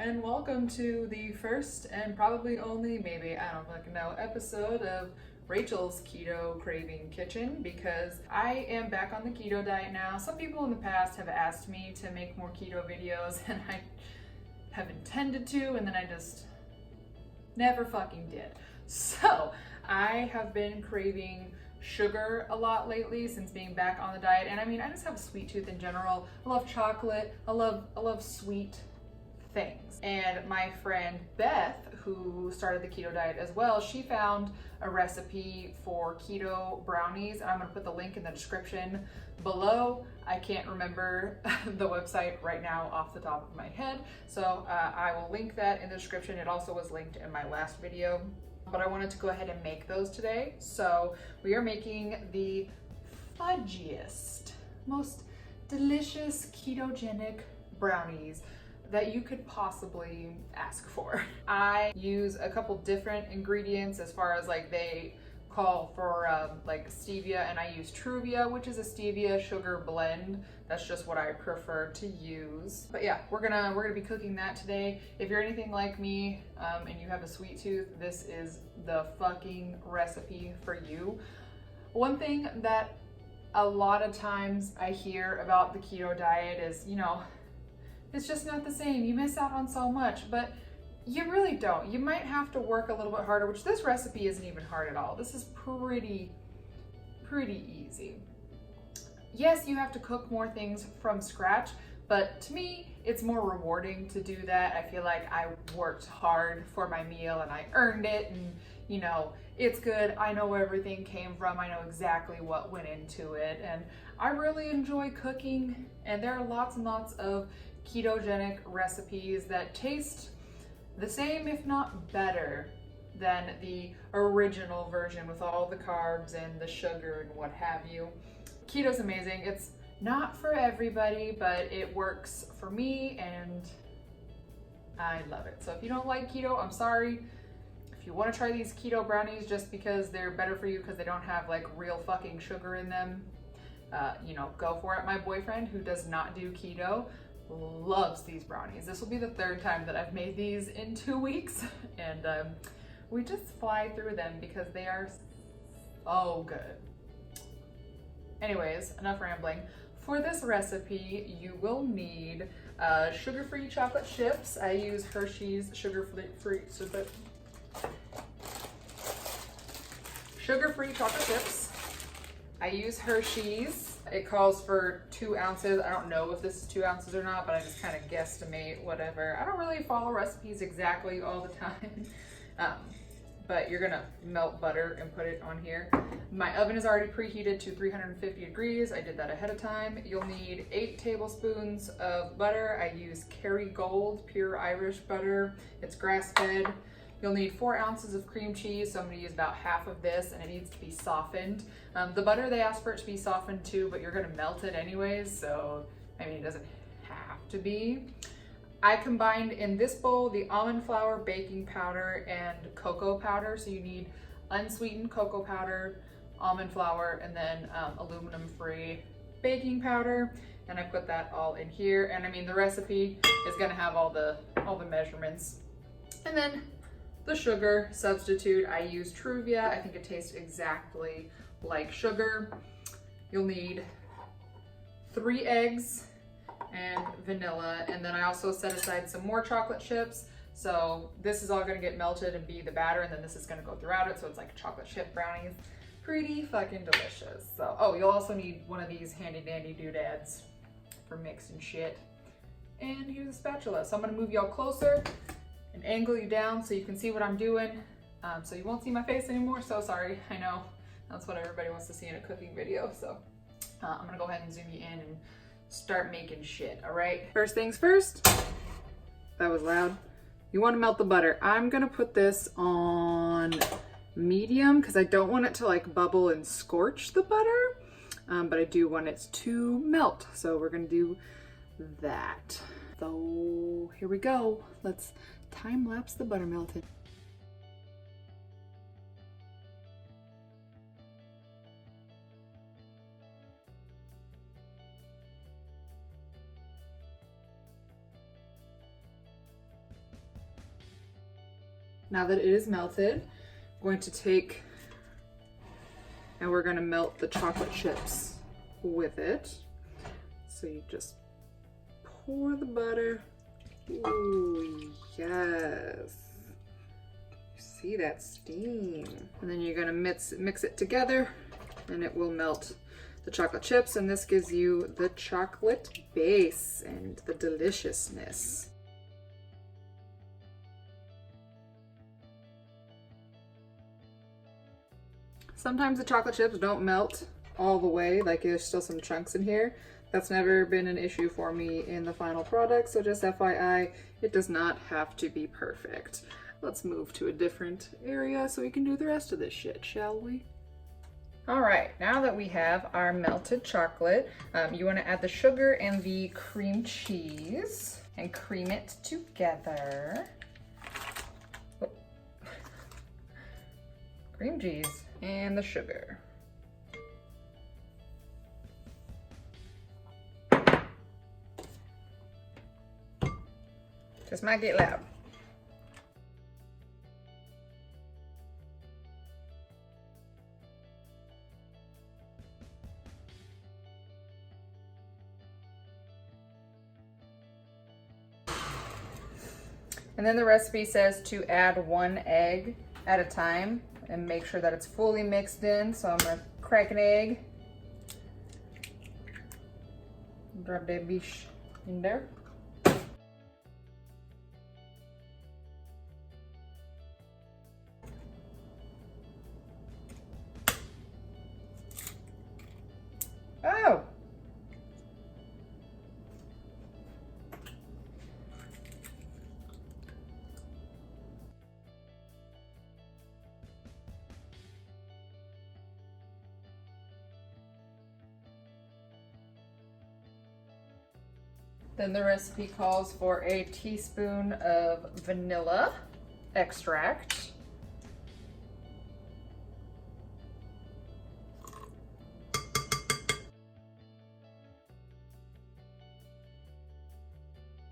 and welcome to the first and probably only, maybe, I don't fucking know, episode of Rachel's Keto Craving Kitchen, because I am back on the keto diet now. Some people in the past have asked me to make more keto videos, and I have intended to, and then I just never fucking did. So I have been craving sugar a lot lately since being back on the diet, and I mean, I just have a sweet tooth in general. I love chocolate. I love sweet things. And my friend Beth, who started the keto diet as well, she found a recipe for keto brownies, and I'm gonna put the link in the description below. I can't remember the website right now off the top of my head, so I will link that in the description. It also was linked in my last video, but I wanted to go ahead and make those today. So we are making the fudgiest, most delicious ketogenic brownies that you could possibly ask for. I use a couple different ingredients as far as like they call for like stevia, and I use Truvia, which is a stevia sugar blend. That's just what I prefer to use. But yeah, we're gonna be cooking that today. If you're anything like me and you have a sweet tooth, this is the fucking recipe for you. One thing that a lot of times I hear about the keto diet is, you know, it's just not the same. You miss out on so much, but you really don't. You might have to work a little bit harder, which this recipe isn't even hard at all. This is pretty easy. Yes, you have to cook more things from scratch, but to me, it's more rewarding to do that. I feel like I worked hard for my meal and I earned it, and you know, it's good. I know where everything came from. I know exactly what went into it, and I really enjoy cooking, and there are lots and lots of ketogenic recipes that taste the same, if not better, than the original version with all the carbs and the sugar and what have you. Keto's amazing. It's not for everybody, but it works for me and I love it. So if you don't like keto, I'm sorry. If you want to try these keto brownies just because they're better for you because they don't have like real fucking sugar in them, you know, go for it. My boyfriend, who does not do keto, loves these brownies. This will be the third time that I've made these in 2 weeks, and we just fly through them because they are so good. Anyways, enough rambling. For this recipe, you will need sugar-free chocolate chips. I use Hershey's sugar-free chocolate chips. I use Hershey's. It calls for 2 ounces. I don't know if this is 2 ounces or not, but I just kind of guesstimate whatever. I don't really follow recipes exactly all the time. But you're gonna melt butter and put it on here. My oven is already preheated to 350 degrees. I did that ahead of time. You'll need 8 tablespoons of butter. I use Kerrygold pure Irish butter. It's grass-fed. You'll need 4 ounces of cream cheese, so I'm gonna use about half of this, and it needs to be softened. The butter, they ask for it to be softened too, but you're gonna melt it anyways, so, I mean, it doesn't have to be. I combined in this bowl the almond flour, baking powder, and cocoa powder, so you need unsweetened cocoa powder, almond flour, and then aluminum-free baking powder, and I put that all in here. And I mean, the recipe is gonna have all the measurements. And then the sugar substitute, I use Truvia. I think it tastes exactly like sugar. You'll need 3 eggs and vanilla, and then I also set aside some more chocolate chips. So this is all gonna get melted and be the batter, and then this is gonna go throughout it, so it's like chocolate chip brownies. Pretty fucking delicious. So, oh, you'll also need one of these handy dandy doodads for mixing shit. And here's a spatula. So I'm gonna move y'all closer and angle you down so you can see what I'm doing. So you won't see my face anymore, so sorry. I know that's what everybody wants to see in a cooking video. So I'm gonna go ahead and zoom you in and start making shit, all right? First things first, that was loud. You wanna melt the butter. I'm gonna put this on medium because I don't want it to like bubble and scorch the butter, but I do want it to melt. So we're gonna do that. So here we go. Let's time lapse the butter melting. Now that it is melted, I'm going to take and we're gonna melt the chocolate chips with it. So you just pour the butter. Ooh, yes. You see that steam. And then you're gonna mix it together and it will melt the chocolate chips, and this gives you the chocolate base and the deliciousness. Sometimes the chocolate chips don't melt all the way, like there's still some chunks in here. That's never been an issue for me in the final product, so just FYI, it does not have to be perfect. Let's move to a different area so we can do the rest of this shit, shall we? All right, now that we have our melted chocolate, you want to add the sugar and the cream cheese and cream it together. Oh. Cream cheese and the sugar. This might get loud. And then the recipe says to add 1 egg at a time and make sure that it's fully mixed in. So I'm gonna crack an egg. Drop that bitch in there. Oh! Then the recipe calls for a teaspoon of vanilla extract.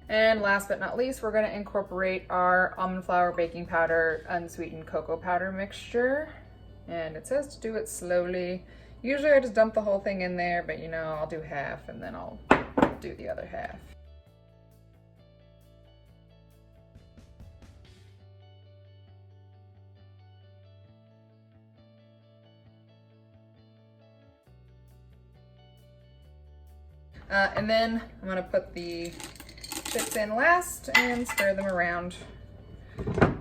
And last but not least, we're going to incorporate our almond flour, baking powder, unsweetened cocoa powder mixture. And it says to do it slowly. Usually I just dump the whole thing in there, but you know, I'll do half and then I'll do the other half. And then I'm going to put the chips in last and stir them around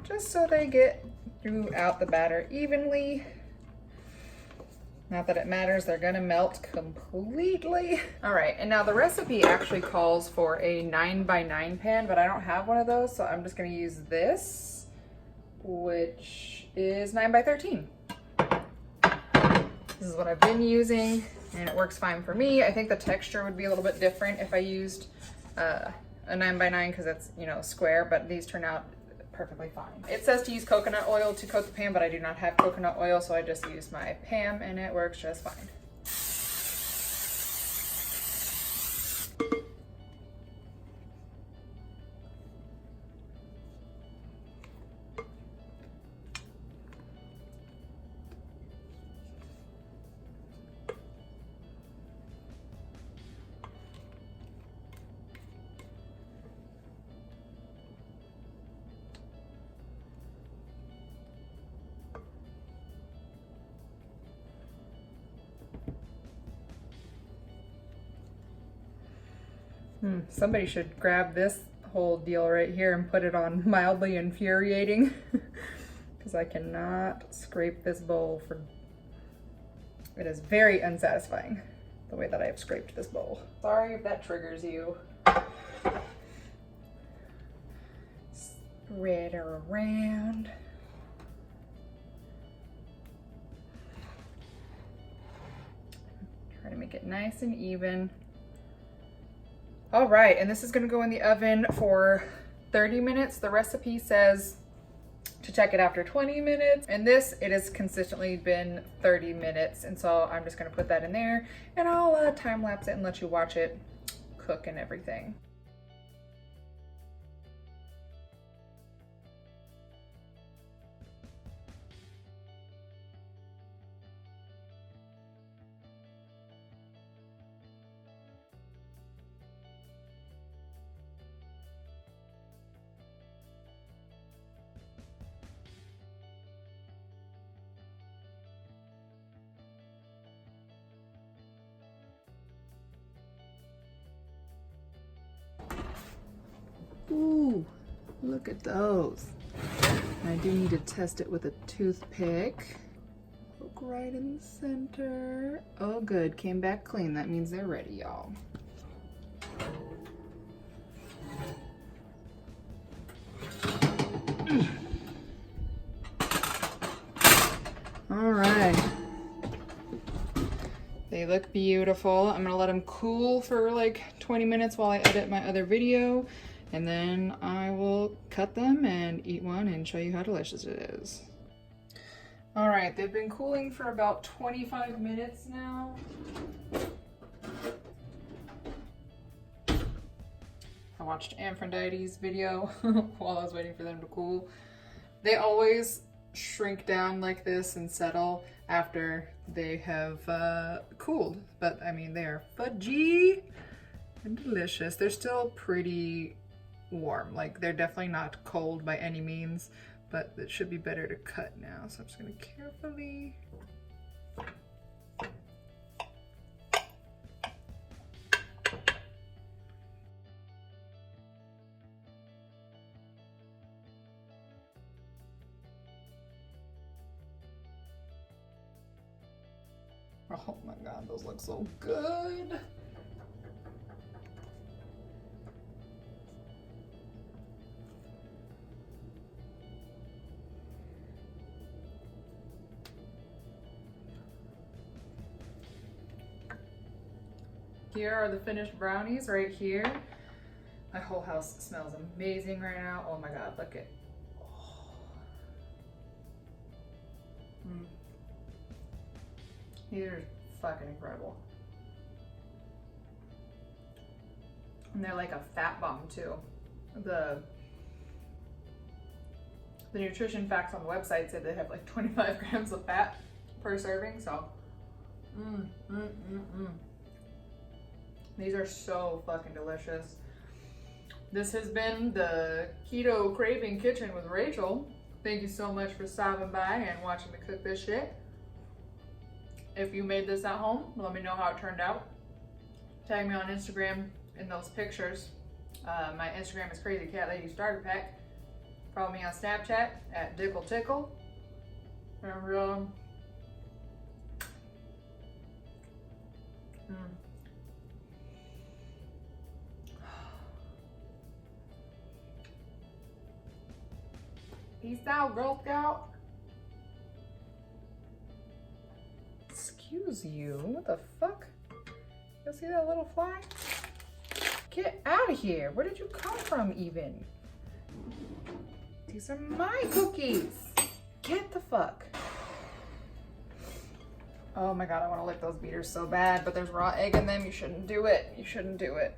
just so they get throughout the batter evenly. Not that it matters, they're gonna melt completely. All right, and now the recipe actually calls for a 9x9 pan, but I don't have one of those, so I'm just gonna use this, which is 9x13. This is what I've been using, and it works fine for me. I think the texture would be a little bit different if I used a 9x9 because it's, you know, square, but these turn out perfectly fine. It says to use coconut oil to coat the pan, but I do not have coconut oil, so I just use my PAM and it works just fine. Somebody should grab this whole deal right here and put it on mildly infuriating because I cannot scrape this bowl for... It is very unsatisfying the way that I have scraped this bowl. Sorry if that triggers you. Spread her around. Try to make it nice and even. All right, and this is gonna go in the oven for 30 minutes. The recipe says to check it after 20 minutes, and this, it has consistently been 30 minutes, and so I'm just gonna put that in there, and I'll time lapse it and let you watch it cook and everything. Look at those. I do need to test it with a toothpick. Look right in the center. Oh good, came back clean. That means they're ready, y'all. All right. They look beautiful. I'm gonna let them cool for like 20 minutes while I edit my other video, and then I will cut them and eat one and show you how delicious it is. All right, they've been cooling for about 25 minutes now. I watched Aphrodite's video while I was waiting for them to cool. They always shrink down like this and settle after they have cooled, but I mean, they are fudgy and delicious. They're still pretty warm. Like, they're definitely not cold by any means, but it should be better to cut now. So I'm just gonna carefully. Oh my God, those look so good. Here are the finished brownies right here. My whole house smells amazing right now. Oh my God, look at. These are fucking incredible. And they're like a fat bomb too. The nutrition facts on the website said they have like 25 grams of fat per serving, so. These are so fucking delicious. This has been the Keto Craving Kitchen with Rachel. Thank you so much for stopping by and watching me cook this shit. If you made this at home, let me know how it turned out. Tag me on Instagram in those pictures. My Instagram is Crazy Cat Lady Starter Pack. Follow me on Snapchat at DickleTickle. And peace out, Girl Scout. Excuse you, what the fuck? You see that little fly? Get out of here. Where did you come from even? These are my cookies. Get the fuck. Oh my God, I want to lick those beaters so bad, but there's raw egg in them. You shouldn't do it. You shouldn't do it.